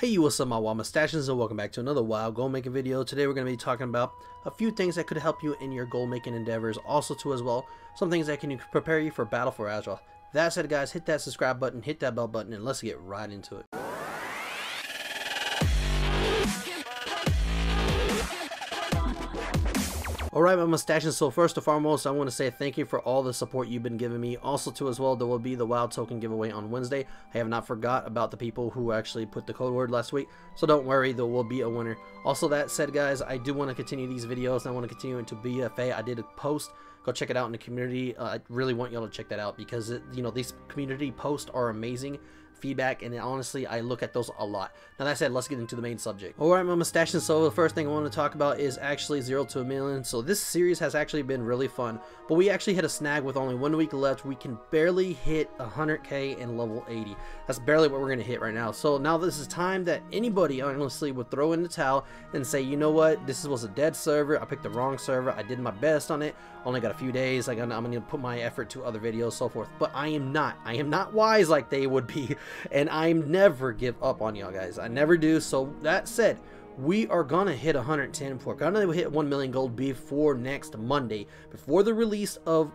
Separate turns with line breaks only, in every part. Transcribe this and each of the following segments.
Hey, what's up my wild mustaches, and welcome back to another wild gold making video. Today we're going to be talking about a few things that could help you in your gold making endeavors, also too as well some things that can prepare you for battle for Azeroth. That said guys, hit that subscribe button, hit that bell button, and let's get right into it. Alright my mustaches, so first and foremost I want to say thank you for all the support you've been giving me. Also too as well, there will be the wild token giveaway on Wednesday. I have not forgot about the people who actually put the code word last week, so don't worry, there will be a winner. Also that said guys, I do want to continue these videos, and I want to continue into BFA. I did a post, go check it out in the community. I really want y'all to check that out because these community posts are amazing feedback, and honestly I look at those a lot. Now that said, let's get into the main subject. Alright my mustaches, so the first thing I want to talk about is actually 0 to a million. So this series has actually been really fun, but we actually hit a snag with only 1 week left. We can barely hit 100k in level 80. That's barely what we're going to hit right now. So now this is time that anybody honestly would throw in the towel and say, you know what, this was a dead server, I picked the wrong server, I did my best on it, only got a few days, I'm going to put my effort to other videos, so forth. But I am not wise like they would be, and I never give up on y'all guys. I never do. So that said, we are gonna hit 110. We're gonna hit 1 million gold before next Monday, before the release of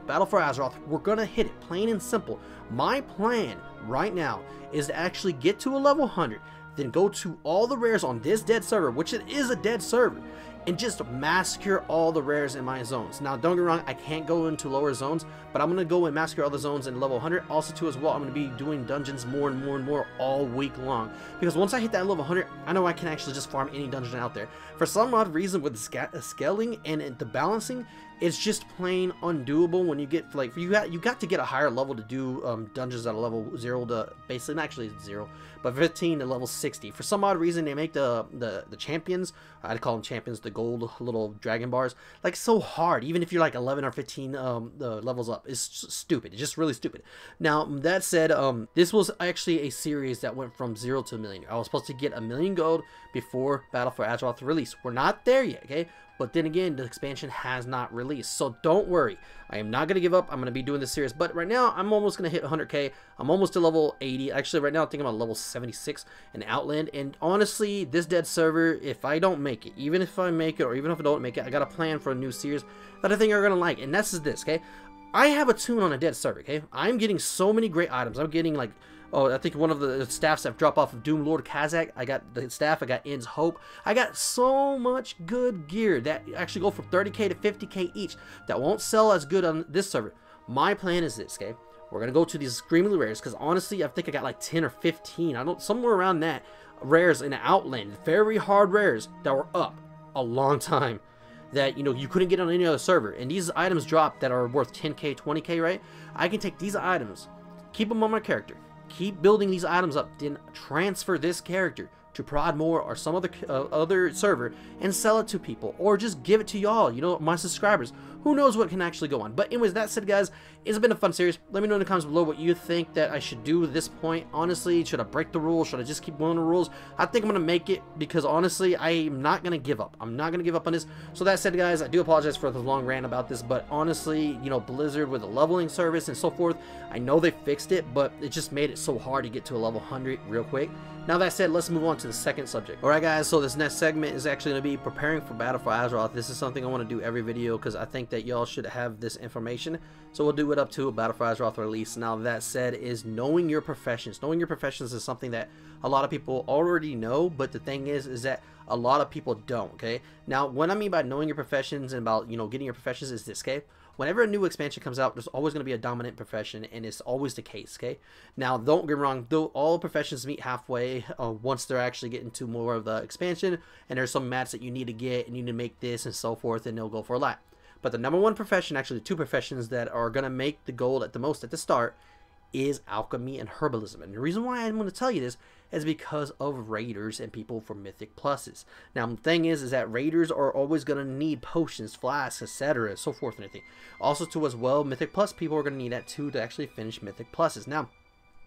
Battle for Azeroth. We're gonna hit it, plain and simple. My plan right now is to actually get to a level 100, then go to all the rares on this dead server, which it is a dead server, and just massacre all the rares in my zones. Now don't get me wrong, I can't go into lower zones, but I'm gonna go and massacre all the zones in level 100. Also too as well, I'm gonna be doing dungeons more and more and more all week long, because once I hit that level 100, I know I can actually just farm any dungeon out there. For some odd reason with the scaling and the balancing, it's just plain undoable. When you get like you got to get a higher level to do dungeons at a level 0 to basically not actually 0 but 15 to level 60. For some odd reason they make the champions, I'd call them champions, the gold little dragon bars, like so hard, even if you're like 11 or 15 levels up. It's stupid. It's just really stupid. Now that said, this was actually a series that went from 0 to a million. I was supposed to get 1 million gold before Battle for Azeroth release. We're not there yet, okay? But then again, the expansion has not released, so don't worry. I am not going to give up. I'm going to be doing this series, but right now I'm almost going to hit 100k. I'm almost to level 80. Actually, right now I think I'm at level 76 in Outland, and honestly, this dead server, if I don't make it, even if I make it or even if I don't make it, I got a plan for a new series that I think you're going to like, and that's this, okay? I have a tune on a dead server, okay? I'm getting so many great items. I'm getting like, oh, I think one of the staffs that drop off of Doom Lord Kazakh. I got the staff. I got End's Hope. I got so much good gear that actually go from 30k to 50k each that won't sell as good on this server. My plan is this, okay? We're gonna go to these screamingly rares, because honestly, I think I got like 10 or 15. I don't, somewhere around that, rares in Outland, very hard rares that were up a long time, that you couldn't get on any other server. And these items drop that are worth 10k, 20k, right? I can take these items, keep them on my character, keep building these items up, then transfer this character to Prodmore or some other server and sell it to people, or just give it to y'all, my subscribers. Who knows what can actually go on. But anyways, that said guys, it's been a fun series. Let me know in the comments below what you think that I should do at this point. Honestly, should I break the rules? Should I just keep going the rules? I think I'm gonna make it, because honestly I'm not gonna give up. I'm not gonna give up on this. So that said guys, I do apologize for the long rant about this, but honestly, Blizzard with the leveling service and so forth, I know they fixed it, but it just made it so hard to get to a level 100 real quick. Now that said, let's move on to the second subject. Alright guys, so this next segment is actually going to be preparing for Battle for Azeroth. This is something I want to do every video, because I think that y'all should have this information. So we'll do it up to a Battle for Azeroth release. Now that said, is knowing your professions. Knowing your professions is something that a lot of people already know, but the thing is that a lot of people don't, okay? Now what I mean by knowing your professions and about getting your professions is this, okay? Whenever a new expansion comes out, there's always going to be a dominant profession, and it's always the case, okay? Now, don't get me wrong, though all professions meet halfway once they're actually getting to more of the expansion, and there's some mats that you need to get, and you need to make this and so forth, and they'll go for a lot. But the number one profession, actually the two professions that are going to make the gold at the most at the start, is alchemy and herbalism. And the reason why I'm going to tell you this is because of raiders and people for mythic pluses. Now the thing is that raiders are always going to need potions, flasks, etc., so forth and everything. Also too as well, mythic plus people are going to need that too to actually finish mythic pluses. Now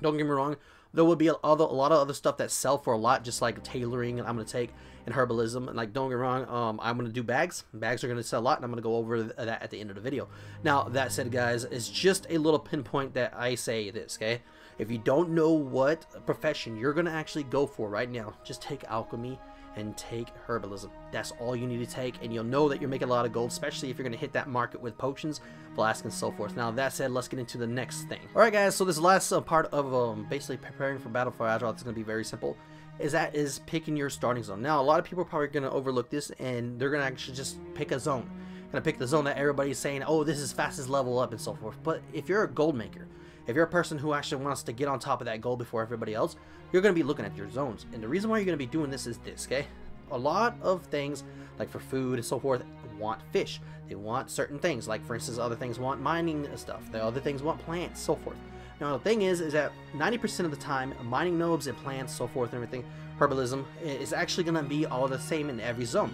don't get me wrong, there will be a lot of other stuff that sell for a lot, just like tailoring, and I'm going to take, and herbalism. And like, don't get me wrong, I'm going to do bags. Bags are going to sell a lot, and I'm going to go over that at the end of the video. Now, that said, guys, it's just a little pinpoint that I say this, okay? If you don't know what profession you're going to actually go for right now, just take alchemy and take herbalism. That's all you need to take, and you'll know that you're making a lot of gold, especially if you're going to hit that market with potions, flasks, and so forth. Now that said, let's get into the next thing. Alright guys, so this last part of basically preparing for Battle for Azeroth is going to be very simple. Is picking your starting zone. Now a lot of people are probably going to overlook this, and they're going to actually just pick a zone. Going to pick the zone that everybody's saying, oh, this is fastest level up and so forth. But if you're a gold maker, if you're a person who actually wants to get on top of that gold before everybody else, you're going to be looking at your zones. And the reason why you're going to be doing this is this, okay? A lot of things, like for food and so forth, want fish. They want certain things. Like, for instance, other things want mining stuff. The other things want plants, so forth. Now, the thing is that 90% of the time, mining nobs and plants, so forth and everything, herbalism, is actually going to be all the same in every zone.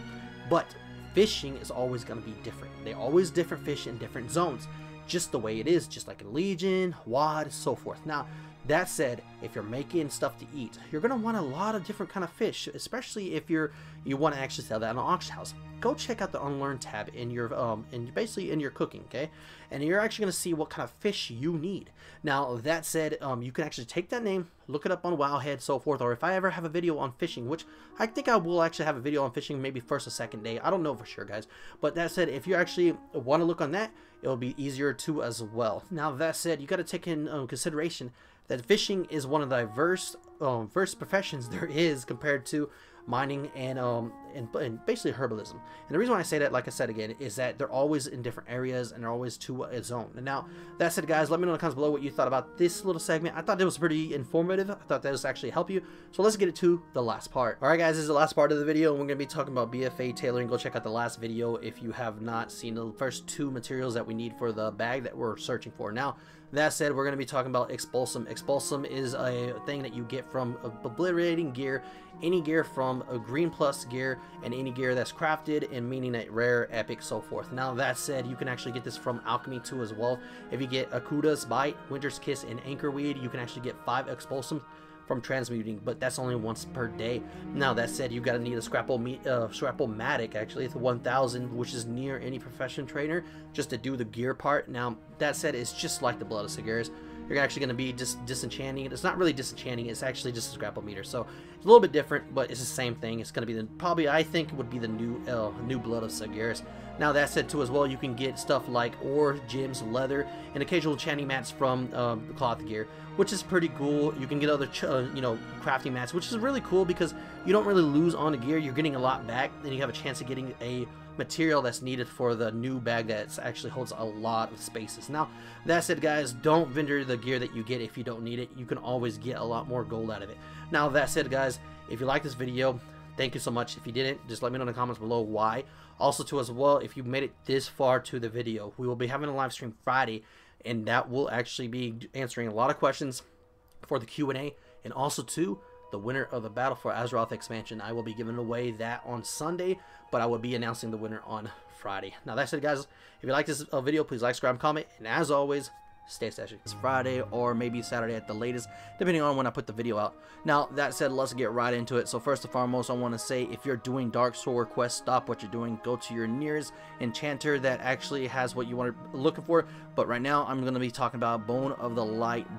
But fishing is always going to be different. They're always different fish in different zones. Just the way it is, just like in Legion, WoD, so forth. Now, that said, if you're making stuff to eat, you're going to want a lot of different kind of fish, especially if you want to actually sell that in an auction house. Go check out the Unlearn tab in your basically in your cooking, okay? And you're actually going to see what kind of fish you need. Now, that said, you can actually take that name, look it up on Wowhead, so forth, or if I ever have a video on fishing, which I think I will actually have a video on fishing maybe first or second day. I don't know for sure, guys. But that said, if you actually want to look on that, it'll be easier too as well. Now, that said, you got to take in consideration that fishing is one of the diverse professions there is compared to mining and basically herbalism. And the reason why I say that, like I said again, is that they're always in different areas and they're always to a zone. And now, that said, guys, let me know in the comments below what you thought about this little segment. I thought it was pretty informative. I thought that was actually help you. So let's get it to the last part. Alright guys, this is the last part of the video, and we're going to be talking about BFA tailoring. Go check out the last video if you have not seen the first two materials that we need for the bag that we're searching for. Now, that said, we're going to be talking about Expulsom. Expulsom is a thing that you get from obliterating gear, any gear from a green plus gear, and any gear that's crafted, and meaning that rare, epic, so forth. Now, that said, you can actually get this from alchemy too as well. If you get Akuda's Bite, Winter's Kiss, and Anchorweed, you can actually get 5 Expulsums from transmuting, but that's only once per day. Now, that said, you gotta need a Scrap-o-matic, actually. It's 1000, which is near any profession trainer, just to do the gear part. Now, that said, it's just like the Blood of Sargeras. You're actually going to be disenchanting it. It's not really disenchanting, it's actually just a Scrap-o-meter. So it's a little bit different, but it's the same thing. It's going to be probably, I think, would be the new Blood of Sargeras. Now, that said too as well, you can get stuff like ore, gems, leather, and occasional enchanting mats from the cloth gear, which is pretty cool. You can get other crafting mats, which is really cool because you don't really lose on the gear. You're getting a lot back, and you have a chance of getting a material that's needed for the new bag that actually holds a lot of spaces. Now, that said, guys, don't vendor the gear that you get if you don't need it. You can always get a lot more gold out of it. Now, that said, guys, if you like this video, thank you so much. If you didn't, just let me know in the comments below why. Also, too, as well, if you made it this far to the video, we will be having a live stream Friday, and that will actually be answering a lot of questions for the Q&A, and also, too, the winner of the Battle for Azeroth expansion. I will be giving away that on Sunday, but I will be announcing the winner on Friday. Now, that said, guys, if you like this video, please like, subscribe, comment, and as always, stay stashy. It's Friday or maybe Saturday at the latest, depending on when I put the video out. Now, that said, let's get right into it. So first and foremost, I want to say, if you're doing Dark Soul quests, stop what you're doing. Go to your nearest enchanter that actually has what you want to looking for. But right now, I'm going to be talking about Bone of the Light